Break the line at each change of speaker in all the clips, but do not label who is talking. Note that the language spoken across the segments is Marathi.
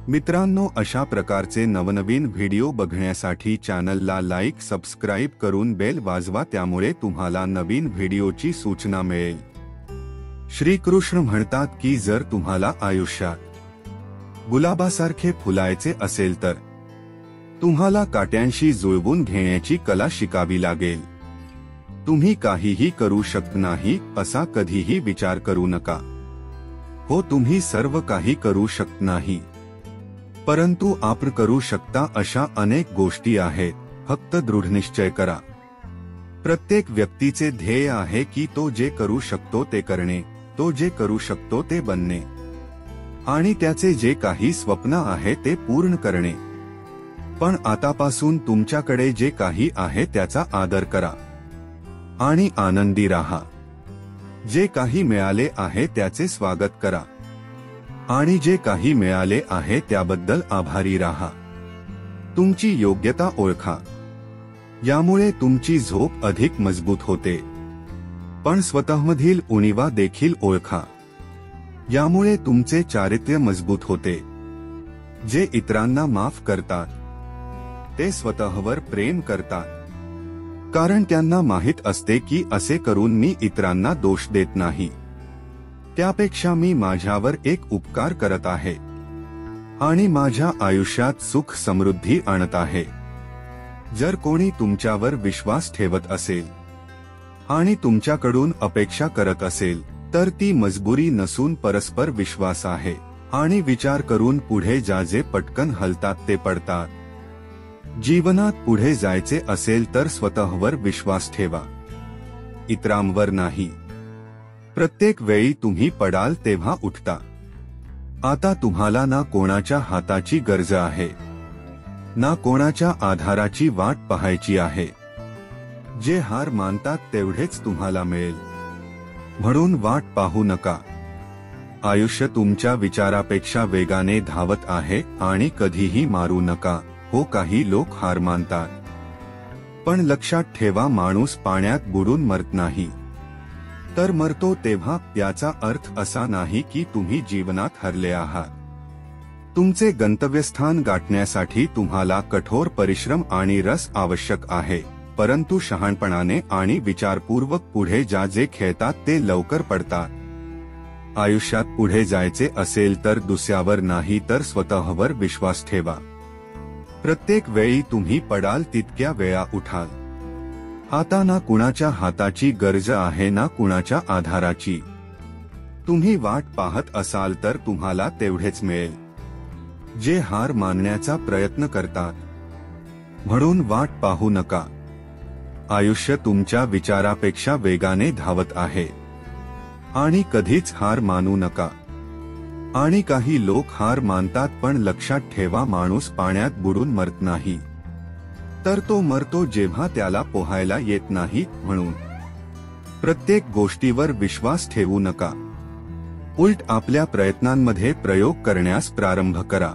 मित्रांनो, अशा प्रकारचे नवनवीन व्हिडिओ बघण्यासाठी चॅनलला लाईक सबस्क्राईब करून बेल वाजवा, त्यामुळे तुम्हाला नवीन व्हिडिओची सूचना मिळेल। श्रीकृष्ण म्हणतात की जर तुम्हाला आयुष्यात गुलाबासारखे फुलायचे असेल तर तुम्हाला काट्यांशी जुळवून घेण्याची कला शिकावी लागेल। तुम्ही काहीही करू शकत नाही असा कधीही विचार करू नका। हो, तुम्ही सर्व काही करू शकत नाही, परंतु आपण करू शकता अशा अनेक गोष्टी आहेत। फक्त दृढनिश्चय करा। प्रत्येक व्यक्तीचे ध्येय आहे की तो जे करू शकतो ते करणे, तो जे करू शकतो ते बनणे आणि त्याचे जे काही स्वप्न आहे ते पूर्ण करणे। पण आतापासून तुमच्याकडे जे काही आहे त्याचा आदर करा आणि आनंदी राहा। जे काही मिळाले आहे त्याचे स्वागत करा आणि जे काही मिळाले आहे त्याबद्दल आभारी राहा। तुमची योग्यता ओळखा, यामुळे तुमची झोप अधिक मजबूत होते। पण स्वतःमधील उणीवा देखील ओळखा, यामुळे तुमचे चारित्र्य मजबूत होते। जे इतरांना माफ करतात ते स्वतःवर प्रेम करतात, कारण त्यांना माहित असते की असे करून मी इतरांना दोष देत नाही, त्यापेक्षा मी माझ्यावर एक उपकार करत आहे आणि माझ्या आयुष्यात सुख समृद्धी आणत आहे। जर कोणी तुमच्यावर विश्वास ठेवत असेल आणि तुमच्याकडून अपेक्षा करत असेल तर ती मजबुरी नसून परस्पर विश्वास आहे। आणि विचार करून पुढे जा, जे पटकन हलतात ते पडतात। जीवनात पुढे जायचे असेल तर स्वतःवर विश्वास ठेवा, इतरांवर नाही। प्रत्येक वेळी तुम्ही पडाल तेव्हा उठता। आता तुम्हाला ना कोणाच्या हाताची गरज आहे ना कोणाच्या आधाराची वाट पाहायची आहे। जे हार मानतात तेवढेच तुम्हाला मिळेल, म्हणून वाट पाहू नका। आयुष्य तुमच्या विचारापेक्षा वेगाने धावत आहे आणि कधीही मारू नका। हो, काही लोक हार मानतात, पण लक्षात ठेवा, माणूस पाण्यात बुडून मरत नाही तर मरतो। तेव्हा याचा अर्थ असा नाही की तुम्ही जीवनात हरले आहात। तुमचे गंतव्यस्थान गाठण्यासाठी तुम्हाला कठोर परिश्रम आणि रस आवश्यक आहे, परंतु शहाणपणाने आणि विचारपूर्वक पुढे जा। जे खेळतात ते लवकर पडतात। आयुष्यात पुढे जायचे असेल तर दुसऱ्यावर नाही तर स्वतःवर विश्वास ठेवा। प्रत्येक वेळी तुम्ही पडाल तितक्या वेळा उठाल। आता ना कुणाच्या हाताची गरज आहे ना कुणाच्या आधाराची। तुम्ही वाट पाहत असाल तर तुम्हाला तेवढेच मिळेल। जे हार मानण्याचा प्रयत्न करतात, म्हणून वाट पाहू नका। आयुष्य तुमच्या विचारापेक्षा वेगाने धावत आहे आणि कधीच हार मानू नका। आणि काही लोक हार मानतात, पण लक्षात ठेवा, माणूस पाण्यात बुडून मरत नाही तर तो मरतो जेव्हा त्याला पोहायला येत नाही। म्हणून प्रत्येक गोष्टीवर विश्वास ठेवू नका, उलट आपल्या प्रयत्नांमध्ये प्रयोग करण्यास प्रारंभ करा।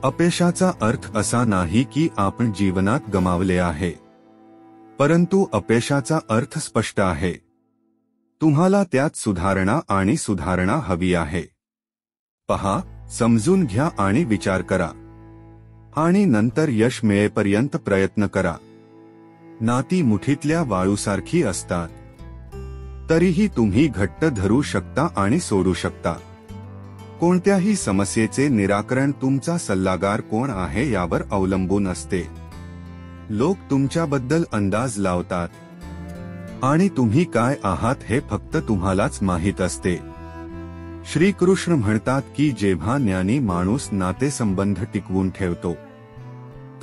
अपयशाचा अर्थ असा नाही की आपण जीवनात गमावले आहे, परंतु अपयशाचा अर्थ स्पष्ट आहे, तुम्हाला त्यात सुधारणा आणि सुधारणा हवी आहे। पहा, समजून घ्या आणि विचार करा आणि नंतर यश मिळेपर्यंत प्रयत्न करा। नाती मुठीतल्या वाळूसारखी असतात, तरीही तुम्ही घट्ट धरू शकता आणि सोडू शकता। कोणत्याही समस्येचे निराकरण तुमचा सल्लागार कोण आहे यावर अवलंबून असते। लोक तुमच्याबद्दल अंदाज लावतात आणि तुम्ही काय आहात हे फक्त तुम्हालाच माहीत असते। श्रीकृष्ण म्हणतात की जेव्हा ज्ञानी माणूस नातेसंबंध टिकवून ठेवतो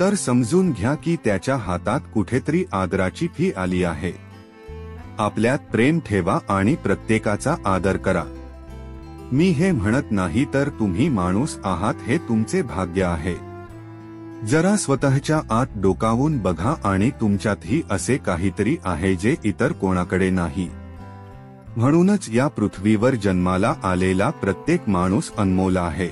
तर समजून घ्या की त्याच्या हातात कुठेतरी आदराची फी आली आहे। आपल्यात प्रेम ठेवा आणि प्रत्येकाचा आदर करा। मी हे म्हणत नाही तर तुम्ही माणूस आहात हे तुमचे भाग्य आहे। जरा स्वतःच्या आत डोकावून बघा आणि तुमच्यातही असे काहीतरी आहे जे इतर कोणाकडे नाही। म्हणूनच या पृथ्वीवर जन्माला आलेला प्रत्येक माणूस अनमोल आहे।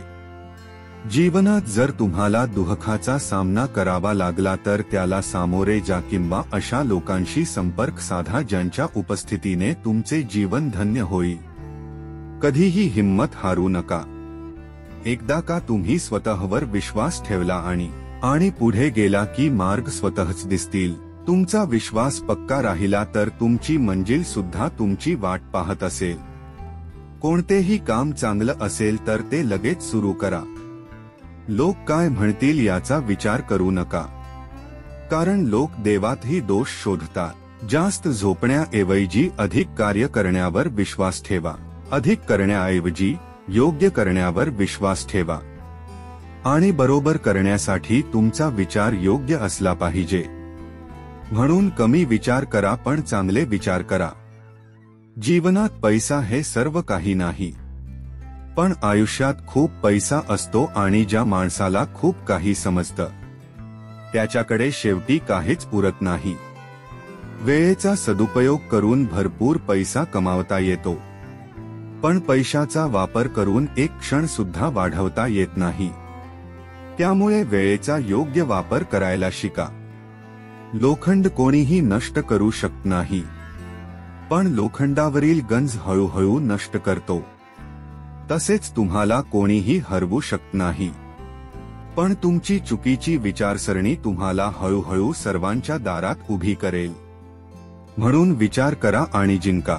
जीवनात जर तुम्हाला दुःखाचा सामना करावा लागला तर त्याला सामोरे जा किंवा अशा लोकांशी संपर्क साधा ज्यांच्या उपस्थितीने तुमचे जीवन धन्य होईल। कधीही हिम्मत हारू नका। एकदा का तुम्ही स्वतःवर विश्वास ठेवला आणि पुढे गेला की मार्ग स्वतःच दिसतील. तुमचा विश्वास पक्का राहिला तर तुमची मंजिल सुद्धा तुमची वाट पाहत असेल. कोणतेही काम चांगलं असेल तर ते लगेच सुरू करा. लोक काय म्हणतील याचा विचार करू नका, कारण लोक देवातही दोष शोधतात. जास्त झोपण्याऐवजी अधिक कार्य करण्यावर विश्वास ठेवा. अधिक करण्याऐवजी योग्य करण्यावर विश्वास ठेवा. आणि बरोबर करण्यासाठी तुमचा विचार योग्य असला पाहिजे. म्हणून कमी विचार करा पण चांगले विचार करा. जीवनात पैसा हे सर्व काही नाही, पण आयुष्यात खूप पैसा असतो आणि ज्या माणसाला खूप काही समजतं त्याच्याकडे शेवटी काहीच उरत नाही. वेळेचा सदुपयोग करून भरपूर पैसा कमावता येतो, पण पैशाचा वापर करून एक क्षण सुद्धा वाढवता येत नाही. त्यामुळे वेळेचा योग्य वापर करायला शिका. लोखंड कोणीही नष्ट करू शकत नाही, पण लोखंडावरील गंज हळूहळू नष्ट करतो. तसेच तुम्हाला कोणीही हरवू शकत नाही, पण तुमची चुकीची विचारसरणी तुम्हाला हळूहळू सर्वांच्या दारात उभी करेल. म्हणून विचार करा आणि जिंका.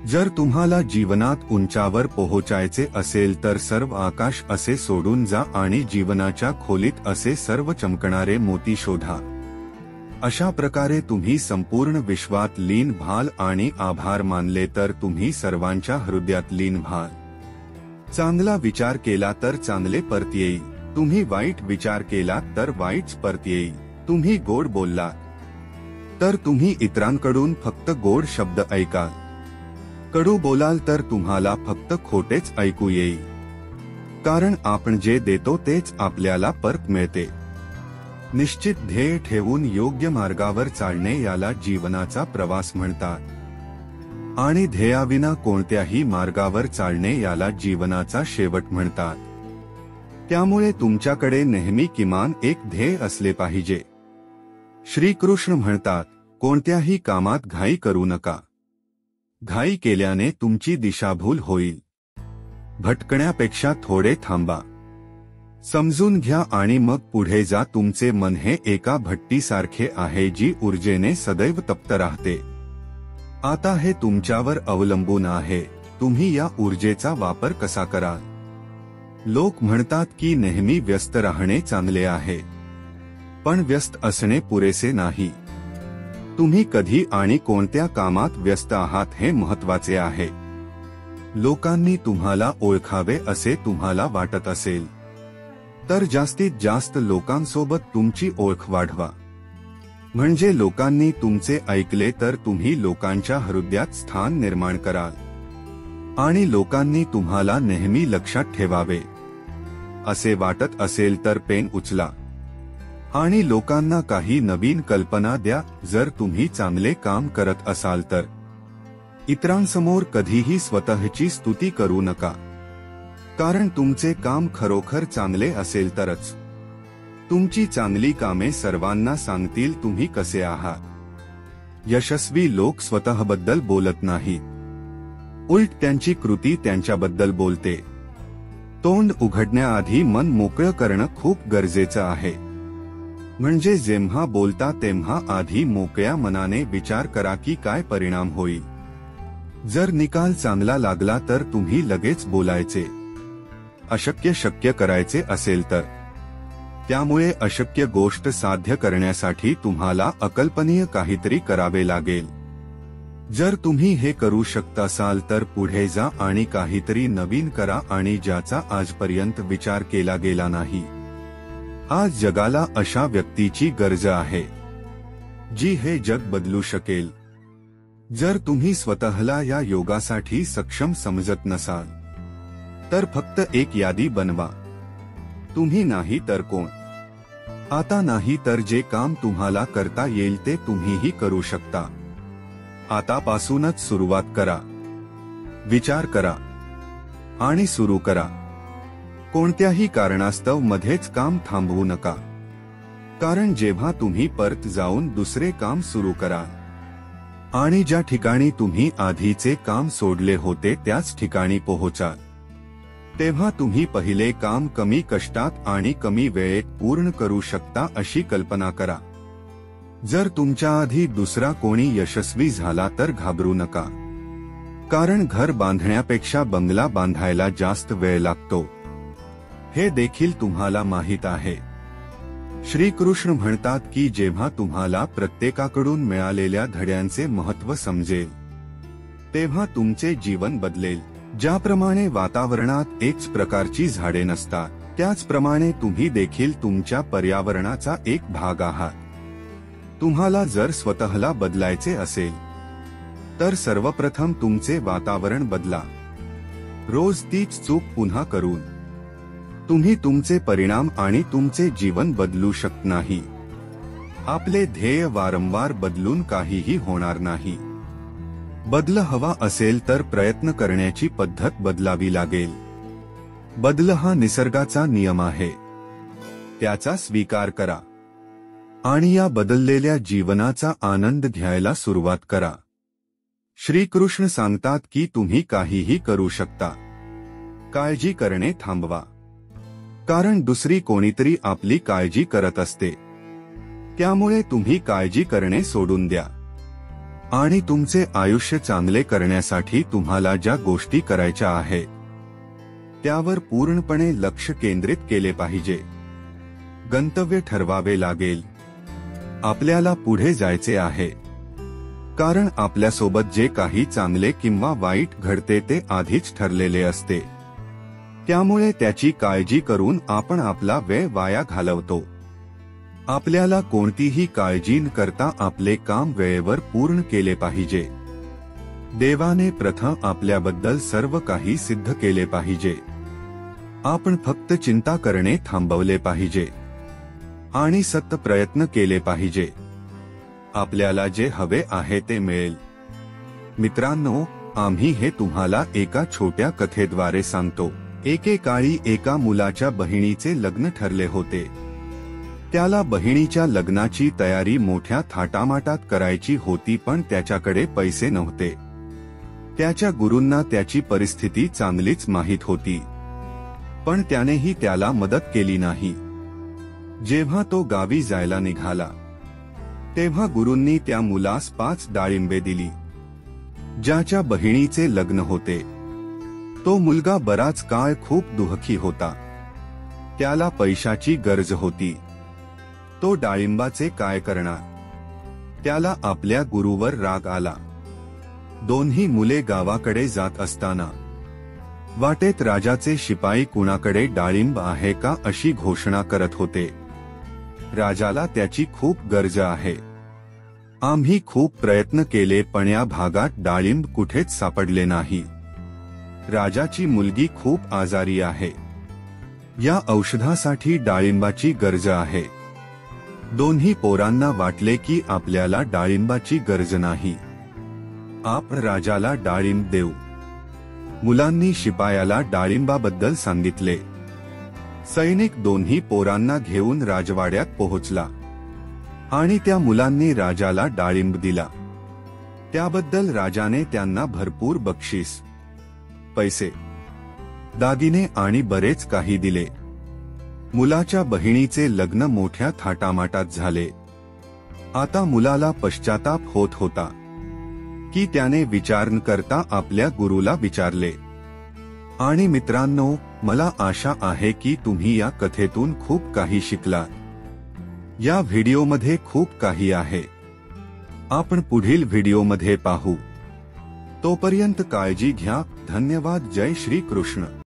जर तुम्हाला जीवनात उंचावर पोहोचायचे असेल तर सर्व आकाश असे सोडून जा आणि जीवनाच्या खोलीत असे सर्व चमकणारे मोती शोधा. अशा प्रकारे तुम्ही संपूर्ण विश्वात लीन व्हाल आणि आभार मानले तर तुम्ही सर्वांच्या हृदयात लीन व्हाल. चांगला विचार केला तर चांगले परत येईल. तुम्ही वाईट विचार केला तर वाईटच परत येईल. तुम्ही गोड बोललात तर तुम्ही इतरांकडून फक्त गोड शब्द ऐकाल. कडू बोलाल तर तुम्हाला फक्त खोटेच ऐकू येईल. कारण आपण जे देतो तेच आपल्याला परत मिळते. निश्चित ध्येय ठेवून योग्य मार्गावर चालणे याला जीवनाचा प्रवास म्हणतात, आणि ध्येयाविना कोणत्याही मार्गावर चालणे याला जीवनाचा शेवट म्हणतात. त्यामुळे तुमच्याकडे नेहमी किमान एक ध्येय असले पाहिजे. श्रीकृष्ण म्हणतात, कोणत्याही कामात घाई करू नका. घाई केल्याने तुमची दिशाभूल होईल. भटकण्यापेक्षा थोडे थांबा, समजून घ्या आणि मग पुढे जा. तुमचे मन हे एका भट्टीसारखे आहे जी ऊर्जेने सदैव तप्त राहते. आता हे तुमच्यावर अवलंबून आहे, तुम्ही या ऊर्जेचा वापर कसा कराल. लोक म्हणतात की नेहमी व्यस्त राहणे चांगले आहे, पण व्यस्त असणे पुरेसे नाही. तुम्ही कधी आणि कोणत्या कामात व्यस्त आहात हे महत्त्वाचे आहे. लोकांनी तुम्हाला ओळखावे असे तुम्हाला वाटत असेल तर जास्तीत जास्त लोकांसोबत तुमची ओळख वाढवा. म्हणजे लोकांनी तुमचे ऐकले तर तुम्ही लोकांच्या हृदयात स्थान निर्माण कराल आणि लोकांनी तुम्हाला नेहमी लक्षात ठेवावे असे वाटत असेल तर पेन उचला आणि लोकांना काही नवीन कल्पना द्या. जर तुम्ही चांगले काम करत असाल तर इतरांसमोर कधीही स्वतःची स्तुती करू नका, कारण तुमचे काम खरोखर चांगले असेल तरच तुमची चांगली कामे सर्वांना सांगतील तुम्ही कसे आहात. यशस्वी लोक स्वतःबद्दल बोलत नाहीत, उलट त्यांची कृती त्यांच्याबद्दल बोलते. तोंड उघडण्याआधी मन मोकळं करणं खूप गरजेचं आहे. म्हणजे जेव्हा बोलता तेव्हा आधी मोकळ्या मनाने विचार करा की काय परिणाम होईल. जर निकाल चांगला लागला तर तुम्ही लगेच बोलायचे. अशक्य शक्य करायचे असेल तर त्यामुळे अशक्य गोष्ट साध्य करण्यासाठी तुम्हाला अकल्पनीय काहीतरी करावे लागेल. जर तुम्ही हे करू शकत असाल तर पुढे जा आणि काहीतरी नवीन करा आणि ज्याचा आजपर्यंत विचार केला गेला नाही. आज जगाला अशा व्यक्तीची गरज आहे जी हे जग बदलू शकेल. जर तुम्ही स्वतःला या योगासाठी सक्षम समजत नसाल तर फक्त एक यादी बनवा. तुम्ही नाही तर कोण. आता नाही तर जे काम तुम्हाला करता येईल ते तुम्हीही करू शकता. आतापासूनच सुरुवात करा. विचार करा आणि सुरू करा. कोणत्याही कारणास्तव मध्येच काम थांबवू नका, कारण जेव्हा तुम्ही परत जाऊन दुसरे काम सुरू कराल आणि ज्या ठिकाणी तुम्ही आधीचे काम सोडले होते त्याच ठिकाणी पोहोचाल तेव्हा तुम्ही पहिले काम कमी कष्टात आणि कमी वेळेत पूर्ण करू शकता अशी कल्पना करा. जर तुमच्या आधी दुसरा कोणी यशस्वी झाला तर घाबरू नका, कारण घर बांधण्यापेक्षा बंगला बांधायला जास्त वेळ लागतो हे देखील तुम्हाला माहीत आहे. श्रीकृष्ण म्हणतात की जेव्हा तुम्हाला प्रत्येकाकडून मिळालेल्या धड्यांचे महत्त्व समजेल तेव्हा तुमचे जीवन बदलेल. ज्याप्रमाणे वातावरणात एकच प्रकारची झाडे नसतात, त्याचप्रमाणे तुम्ही देखील तुमच्या पर्यावरणाचा एक भाग आहात. तुम्हाला जर स्वतःला बदलायचे असेल तर सर्वप्रथम तुमचे वातावरण बदला. रोज तीच चूक पुन्हा करून तुम्ही तुमचे परिणाम आणि तुमचे जीवन बदलू शकत नाही. आपले ध्येय वारंवार बदलून काहीही होणार नाही. बदल हवा असेल तर प्रयत्न करण्याची पद्धत बदलावी लागेल. बदल हा निसर्गाचा नियम आहे, त्याचा स्वीकार करा आणि या बदललेल्या जीवनाचा आनंद घ्यायला सुरुवात करा. श्रीकृष्ण सांगतात की तुम्ही काहीही करू शकता. काळजी करणे थांबवा, कारण दुसरी कोणीतरी आपली काळजी करत असते. त्यामुळे तुम्ही काळजी करणे सोडून द्या आणि तुमचे आयुष्य चांगले करण्यासाठी तुम्हाला ज्या गोष्टी करायच्या आहेत त्यावर पूर्णपणे लक्ष केंद्रित केले पाहिजे. गंतव्य ठरवावे लागेल. आपल्याला पुढे जायचे आहे, कारण आपल्यासोबत जे काही चांगले किंवा वाईट घडते ते आधीच ठरलेले असते. त्यामुळे त्याची काळजी करून आपण आपला वेळ वाया घालवतो. आपल्याला कोणतीही काळजी न करता आपले काम वेळेवर पूर्ण केले पाहिजे. देवाने प्रथम आपल्याबद्दल सर्व काही सिद्ध केले पाहिजे. आपण फक्त चिंता करणे थांबवले पाहिजे आणि सतत प्रयत्न केले पाहिजे. आपल्याला जे हवे आहे ते मिळेल. मित्रांनो, आम्ही हे तुम्हाला एका छोट्या कथेद्वारे सांगतो. एकेकाळी एका मुलाच्या बहिणीचे लग्न ठरले होते. त्याला बहिणीच्या लग्नाची तयारी मोठ्या थाटामाटात करायची होती, पण त्याच्याकडे पैसे नव्हते. त्याच्या गुरूंना त्याची परिस्थिती चांगलीच माहीत होती, पण त्यानेही त्याला मदत केली नाही. जेव्हा तो गावी जायला निघाला तेव्हा गुरूंनी त्या मुलास 5 डाळिंबे दिली. ज्याच्या बहिणीचे लग्न होते तो मुलगा बराच काळ खूप दुःखी होता. त्याला पैशाची गरज होती. तो डाळिंबाचे काय करणार? त्याला आपल्या गुरूवर राग आला. दोन्ही मुले गावाकडे जात असताना वाटेत राजाचे शिपाई कुणाकडे डाळिंब आहे का अशी घोषणा करत होते. राजाला त्याची खूप गरज आहे. आम्ही खूप प्रयत्न केले, पण या भागात डाळिंब कुठेच सापडले नाही. राजाची मुलगी खूप आजारी आहे. या औषधासाठी डाळिंबाची गरज आहे. दोन्ही पोरांना वाटले की आपल्याला डाळिंबाची गरज नाही. आपण राजाला डाळिंब देऊ. मुलांनी शिपायाला डाळिंबाबद्दल सांगितले. सैनिक दोन्ही पोरांना घेऊन राजवाड्यात पोहोचला आणि त्या मुलांनी राजाला डाळिंब दिला. त्याबद्दल राजाने त्यांना भरपूर बक्षीस, पैसे, दागिने आणि बरेच काही दिले. मुलाच्या बहिणीचे लग्न मोठ्या थाटामाटात झाले. आता मुलाला पश्चाताप होत होता की त्याने विचार न करता आपल्या गुरुला विचारले. आणि मित्रांनो, मला आशा आहे की तुम्ही या कथेतून खूप काही शिकलात. या व्हिडिओमध्ये खूप काही आहे. आपण पुढील व्हिडिओमध्ये पाहू. तोपर्यंत काळजी घ्या. धन्यवाद. जय श्री कृष्ण.